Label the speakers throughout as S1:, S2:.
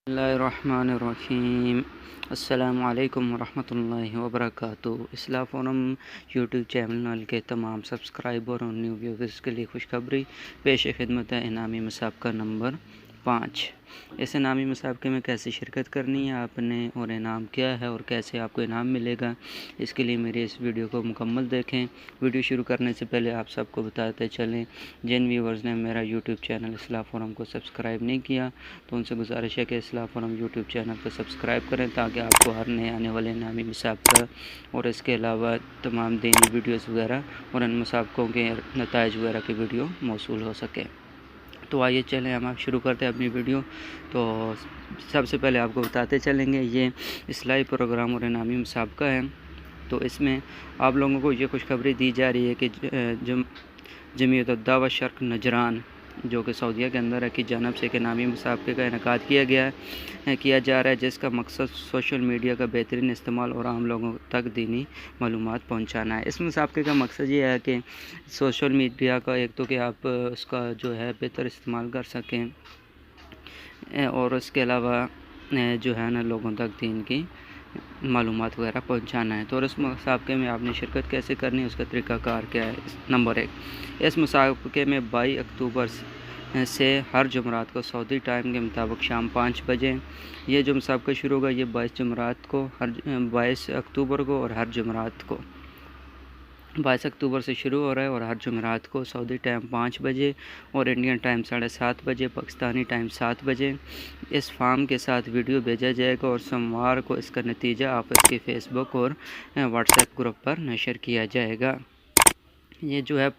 S1: बिस्मिल्लाहिर्रहमानिर्रहीम। अस्सलामुअलैकुम वरहमतुल्लाहि वबरकातुहू। इस्लाह फ़ोरम यूट्यूब चैनल के तमाम सब्सक्राइबर और न्यू व्यूवर्स के लिए खुशखबरी पेश खिदमत है। इनामी मुसाबका नंबर 5। इस इनामी मुसाबके में कैसे शिरकत करनी है आपने और इनाम क्या है और कैसे आपको इनाम मिलेगा, इसके लिए मेरी इस वीडियो को मुकम्मल देखें। वीडियो शुरू करने से पहले आप सबको बताते चलें, जिन व्यूवर्स ने मेरा यूट्यूब चैनल इस्लाह फ़ोरम को सब्सक्राइब नहीं किया तो उनसे गुजारिश है कि इस्लाह फ़ोरम यूट्यूब चैनल को सब्सक्राइब करें, ताकि आपको हर नए आने वाले इनामी मुसाबका और इसके अलावा तमाम दीनी वीडियोज़ वगैरह और इन मुसाबकों के नताइज वगैरह की वीडियो मौसूल हो सके। तो आइए चलें हम आप शुरू करते हैं अपनी वीडियो। तो सबसे पहले आपको बताते चलेंगे, ये इस्लाही प्रोग्राम और इनामी मुसाबका है। तो इसमें आप लोगों को ये खुशखबरी दी जा रही है कि जमीयत दावा शर्क नजरान, जो कि सऊदीया के अंदर है, की जानब से एक इनामी मुसाबके का इनेकाद किया जा रहा है, जिसका मकसद सोशल मीडिया का बेहतरीन इस्तेमाल और आम लोगों तक दीनी मालूमात पहुंचाना है। इस मुसाबके का मकसद ये है कि सोशल मीडिया का एक तो कि आप उसका जो है बेहतर इस्तेमाल कर सकें और उसके अलावा जो है ना लोगों तक दीन की मालूमात वगैरह पहुंचाना है। तो और इस मुसाबके में आपने शिरकत कैसे करनी है, उसका तरीक़ाकार क्या है। नंबर 1, इस मुसाबके में 22 अक्टूबर से हर जुमरात को सऊदी टाइम के मुताबिक शाम 5 बजे ये जो मुसाबका शुरू होगा, ये 22 अक्टूबर को और हर जुमरात को 22 अक्टूबर से शुरू हो रहा है और हर जुमेरात को सऊदी टाइम 5 बजे और इंडियन टाइम 7:30 बजे, पाकिस्तानी टाइम 7 बजे इस फॉर्म के साथ वीडियो भेजा जाएगा और सोमवार को इसका नतीजा आपस के फेसबुक और व्हाट्सएप ग्रुप पर नशर किया जाएगा। ये जो है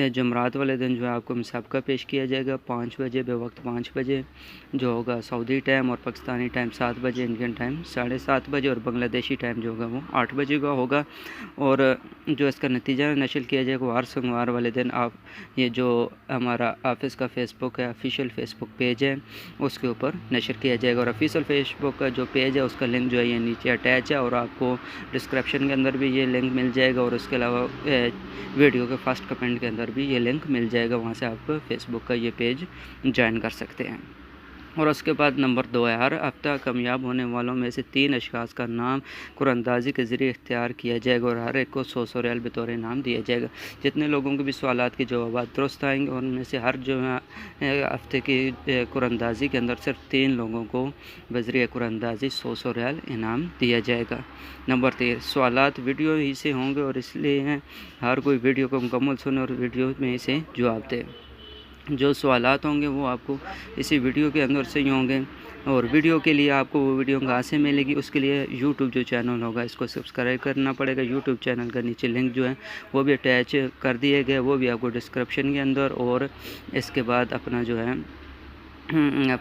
S1: जुमरात वाले दिन जो है आपको मुसाबका पेश किया जाएगा 5 बजे वक्त 5 बजे जो होगा सऊदी टाइम, और पाकिस्तानी टाइम 7 बजे, इंडियन टाइम 7:30 बजे और बांग्लादेशी टाइम जो होगा वो 8 बजे का होगा। और जो इसका नतीजा नशर किया जाएगा हर सोमवार वाले दिन आप ये जो हमारा ऑफिस का फेसबुक है, ऑफिशियल फेसबुक पेज है, उसके ऊपर नशर किया जाएगा। और ऑफिशियल फेसबुक का जो पेज है उसका लिंक जो है ये नीचे अटैच है और आपको डिस्क्रिप्शन के अंदर भी ये लिंक मिल जाएगा और उसके अलावा वीडियो के फर्स्ट कमेंट के अंदर भी ये लिंक मिल जाएगा। वहाँ से आप फेसबुक का ये पेज ज्वाइन कर सकते हैं। और उसके बाद नंबर 2 है, हर हफ्ता कामयाब होने वालों में से 3 अशखास का नाम कुरानंदाजी के ज़रिए इख्तियार किया जाएगा और हर एक को 100 रियाल बतौर इनाम दिया जाएगा। जितने लोगों के भी सवालात के जवाब दुरुस्त आएंगे उनमें से हर जो है हफ्ते की कुरानंदाजी के अंदर सिर्फ 3 लोगों को बज़रिए कुरानंदाजी 100 रियाल इनाम दिया जाएगा। नंबर 3, सवालात वीडियो ही से होंगे और इसलिए हर कोई वीडियो को मुकम्मल सुने और वीडियो में इसे जवाब दे। जो सवालात होंगे वो आपको इसी वीडियो के अंदर से ही होंगे और वीडियो के लिए आपको वो वीडियो कहाँ से मिलेगी, उसके लिए यूट्यूब जो चैनल होगा इसको सब्सक्राइब करना पड़ेगा। यूट्यूब चैनल का नीचे लिंक जो है वो भी अटैच कर दिए गए, वो भी आपको डिस्क्रिप्शन के अंदर और इसके बाद अपना जो है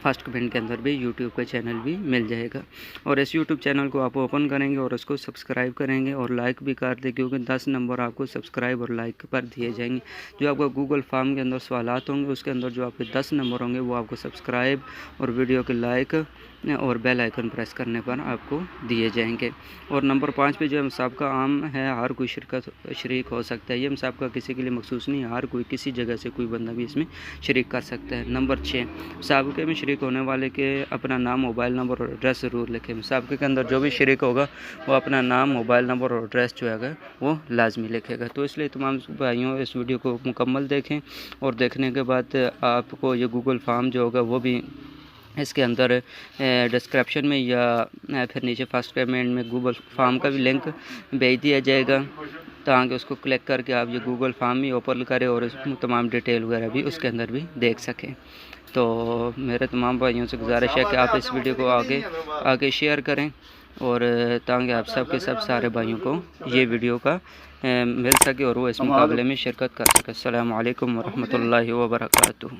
S1: फर्स्ट कमेंट के अंदर भी यूट्यूब का चैनल भी मिल जाएगा। और इस यूट्यूब चैनल को आप ओपन करेंगे और उसको सब्सक्राइब करेंगे और लाइक भी कर दें, क्योंकि 10 नंबर आपको सब्सक्राइब और लाइक पर दिए जाएंगे। जो आपका गूगल फॉर्म के अंदर सवालात होंगे उसके अंदर जो आपके 10 नंबर होंगे वो आपको सब्सक्राइब और वीडियो के लाइक और बेल आइकन प्रेस करने पर आपको दिए जाएंगे। और नंबर 5 पे जो है मुसाबका आम है, हर कोई शरीक हो सकता है। ये मुसाबका किसी के लिए मखसूस नहीं है, हर कोई किसी जगह से कोई बंदा भी इसमें शरीक कर सकता है। नंबर 6, मुसाबके में शरीक होने वाले के अपना नाम, मोबाइल नंबर और एड्रेस ज़रूर लिखें। मुसाबके के अंदर जो भी शरीक होगा वो अपना नाम, मोबाइल नंबर और एड्रेस जो है वो लाजमी लिखेगा। तो इसलिए तमाम भाइयों इस वीडियो को मुकम्मल देखें और देखने के बाद आपको ये गूगल फॉर्म जो होगा वो भी इसके अंदर डिस्क्रिप्शन में या फिर नीचे फर्स्ट कमेंट में गूगल फॉर्म का भी लिंक भेज दिया जाएगा, ताकि उसको क्लिक करके आप ये गूगल फॉर्म भी ओपन करें और इसमें तमाम डिटेल वगैरह भी उसके अंदर भी देख सकें। तो मेरे तमाम भाइयों से गुजारिश है कि आप इस वीडियो को आगे शेयर करें और ताकि आप सब के सब सारे भाइयों को ये वीडियो का मिल सके और वो इस मुकाबले में शिरकत कर सके। अस्सलामु अलैकुम वरहमतुल्लाहि वबरकातुहू।